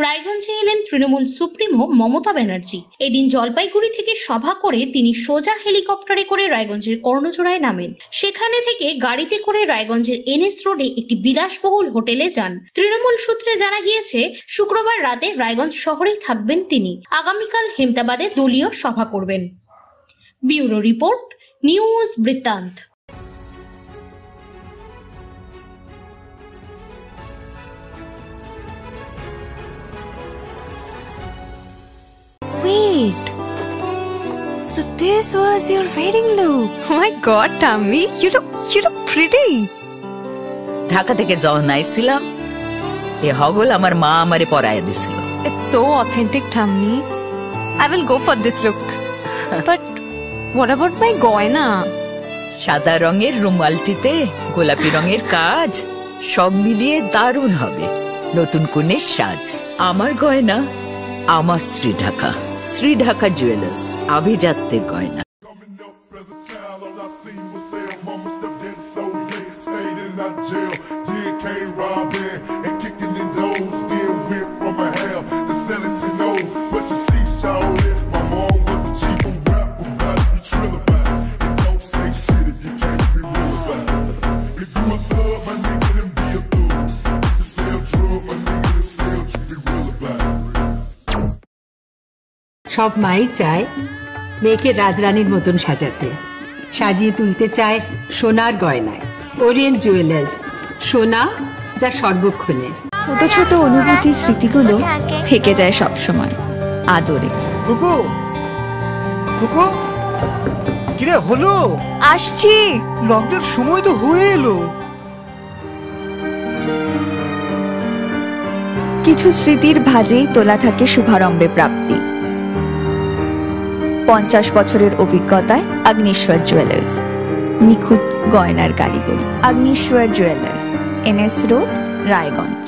রায়গঞ্জে এলেন তৃণমূল সুপ্রিমো মমতা ব্যানার্জি। এদিন জলপাইগুড়ি থেকে সভা করে তিনি সোজা হেলিকপ্টারে করে রায়গঞ্জের কর্ণজোড়ায় নামেন। সেখানে থেকে গাড়িতে করে রায়গঞ্জের এনএস রোডে একটি বিলাসবহুল হোটেলে যান। তৃণমূল সূত্রে জানা গিয়েছে, শুক্রবার রাতে রায়গঞ্জ শহরেই থাকবেন তিনি। আগামীকাল হেমতাবাদে দলীয় সভা করবেন। ব্যুরো রিপোর্ট, নিউজ বৃত্তান্ত। Wait, so this was your wedding look? Oh my god, Tammy, you look pretty. Dhaka থেকে যখন আইছিলাম এ হগল আমার মা আমারে পরায় দিছিল। It's so authentic, Tammy. I will go for this look. But what about my goina? সাদা রঙের রুমালটিতে গোলাপি রঙের কাজ, সব মিলিয়ে দারুণ হবে নতুন কনের সাজ। আমার গয়না আমার শ্রী ঢাকা জুয়েলার্স, আভিজাত্যের গয়না। সব মাই চায় মেয়েকে রাজরানীর মতন সাজাতে, সাজিয়ে তুলতে চায় সোনার গয়নায়। ওরিয়েন্ট জুয়েলার্স, সোনা যা সর্বক্ষণের। ছোট ছোট অনুভূতি, স্মৃতিগুলো থেকে যায় সব সময় আদরে। কুকু কুকু, কিরে হলো? আসছি। লকডাউন সময় তো হয়ে এলো। কিছু স্মৃতির ভাজেই তোলা থাকে শুভারম্ভে প্রাপ্তি। 50 বছরের অভিজ্ঞতায় আগ্নেশ্বর জুয়েলার্স, নিখুঁত গয়নার কারিগরি। Agneshwar jewellers, NS road, Raiganj.